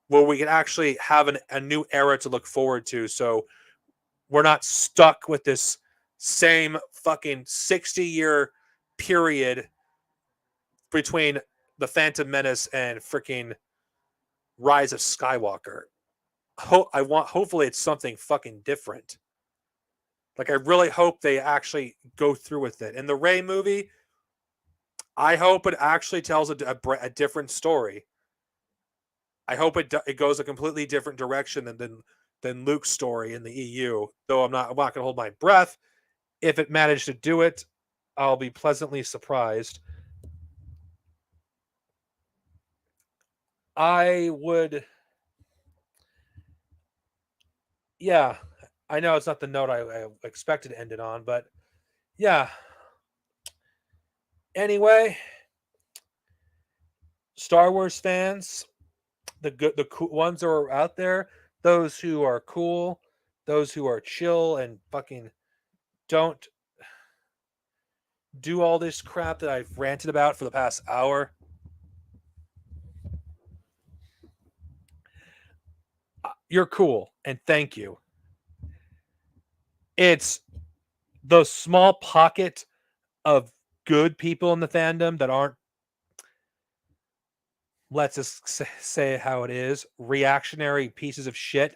where we can actually have a new era to look forward to. So we're not stuck with this same fucking 60-year period between the Phantom Menace and freaking Rise of Skywalker. Hopefully it's something fucking different. Like, I really hope they actually go through with it. In the Rey movie, I hope it actually tells a different story. I hope it goes a completely different direction than Luke's story in the EU. Though I'm not going to hold my breath. If it managed to do it, I'll be pleasantly surprised. I would. Yeah, I know it's not the note I expected to end it on, but yeah. Anyway, Star Wars fans, the cool ones that are out there, those who are cool, those who are chill and fucking don't do all this crap that I've ranted about for the past hour. You're cool, and thank you. It's the small pocket of good people in the fandom that aren't, let's just say how it is, reactionary pieces of shit.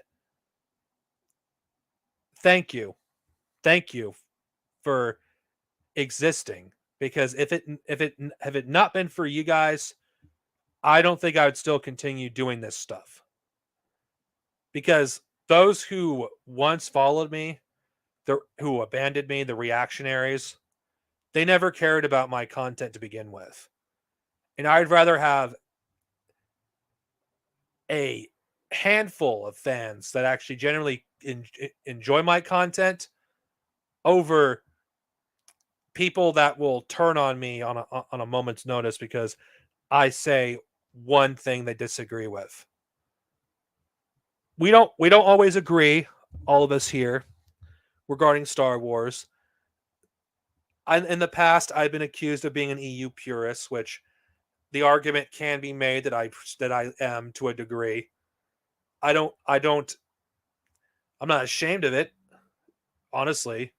Thank you. Thank you for existing, because if it not been for you guys, I don't think I would still continue doing this stuff. Because those who once followed me, who abandoned me, the reactionaries, they never cared about my content to begin with. And I'd rather have a handful of fans that actually generally enjoy my content over people that will turn on me on a moment's notice because I say one thing they disagree with. We don't always agree, all of us here, regarding Star Wars. In the past, I've been accused of being an EU purist, which the argument can be made that I am to a degree. I'm not ashamed of it, honestly.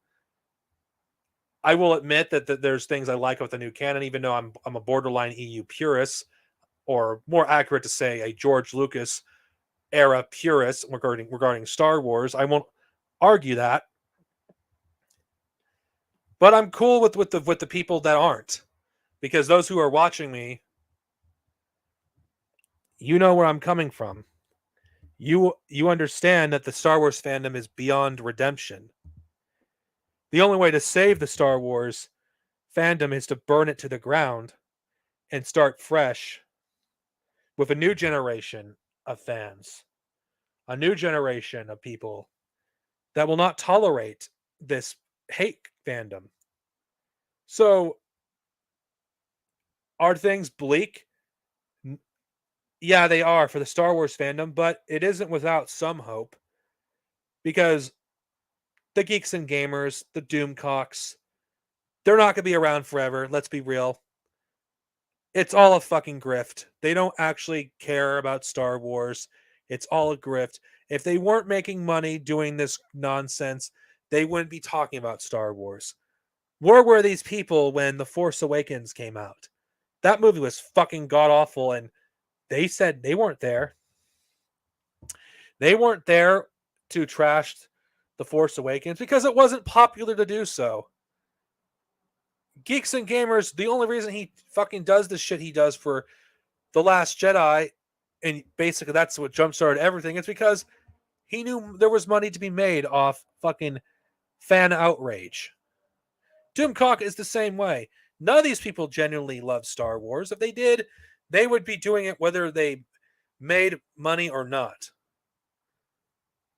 I will admit that there's things I like with the new canon, even though I'm a borderline EU purist, or more accurate to say, a George Lucas era purist regarding Star Wars. I won't argue that, but I'm cool with the people that aren't, because those who are watching me, you know where I'm coming from. You understand that the Star Wars fandom is beyond redemption. The only way to save the Star Wars fandom is to burn it to the ground and start fresh with a new generation of fans, a new generation of people that will not tolerate this hate fandom. So, are things bleak? Yeah, they are for the Star Wars fandom, but it isn't without some hope, because the geeks and gamers, the doomcocks, they're not going to be around forever. Let's be real. It's all a fucking grift. They don't actually care about Star Wars. It's all a grift. If they weren't making money doing this nonsense, they wouldn't be talking about Star Wars. Where were these people when The Force Awakens came out? That movie was fucking god awful, and they said they weren't there. They weren't there to trash The Force Awakens because it wasn't popular to do so. Geeks and gamers, the only reason he fucking does the shit he does for The Last Jedi, and basically that's what jump-started everything, it's because he knew there was money to be made off fucking fan outrage. Doomcock is the same way. None of these people genuinely love Star Wars. If they did, they would be doing it whether they made money or not.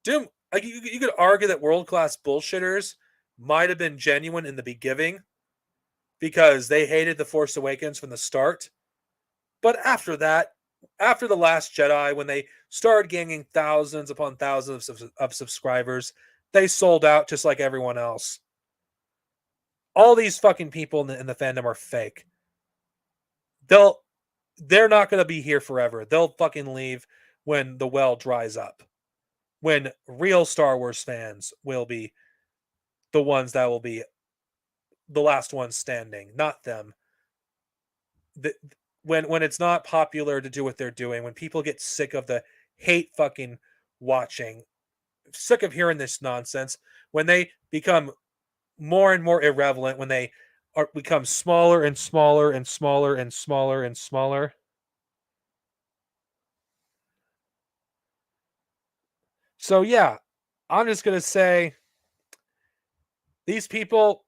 Like you could argue that world-class bullshitters might have been genuine in the beginning because they hated The Force Awakens from the start. But after that, after The Last Jedi, when they started gaining thousands upon thousands of subscribers, they sold out just like everyone else. All these fucking people in the fandom are fake. They're not going to be here forever. They'll fucking leave when the well dries up. When real Star Wars fans will be the ones that will be the last ones standing, not them. When it's not popular to do what they're doing, when people get sick of the hate fucking watching, sick of hearing this nonsense, when they become more and more irrelevant, when they become smaller and smaller and smaller and smaller and smaller. So yeah, I'm just gonna say these people,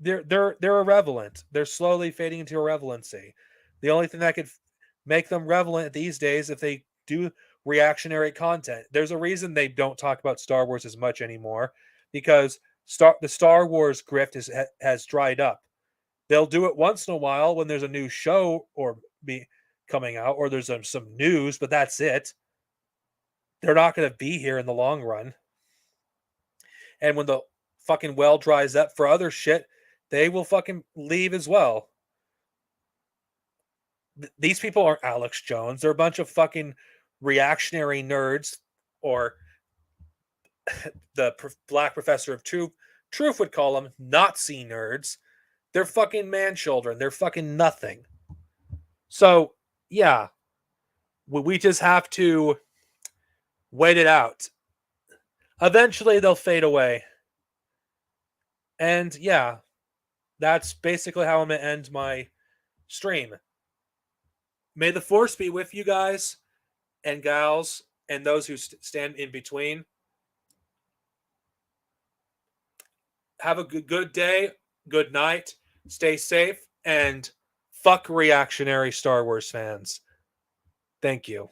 they're irrelevant. They're slowly fading into irrelevancy. The only thing that could make them relevant these days if they do reactionary content. There's a reason they don't talk about Star Wars as much anymore, because the Star Wars grift has dried up. They'll do it once in a while when there's a new show or be coming out, or there's some news, but that's it. They're not going to be here in the long run. And when the fucking well dries up for other shit, they will fucking leave as well. These people aren't Alex Jones. They're a bunch of fucking reactionary nerds, or the black professor of truth would call them Nazi nerds. They're fucking man children. They're fucking nothing. So, yeah, we just have to wait it out. Eventually, they'll fade away. And yeah, that's basically how I'm going to end my stream. May the force be with you guys and gals and those who stand in between. Have a good day, good night, stay safe, and fuck reactionary Star Wars fans. Thank you.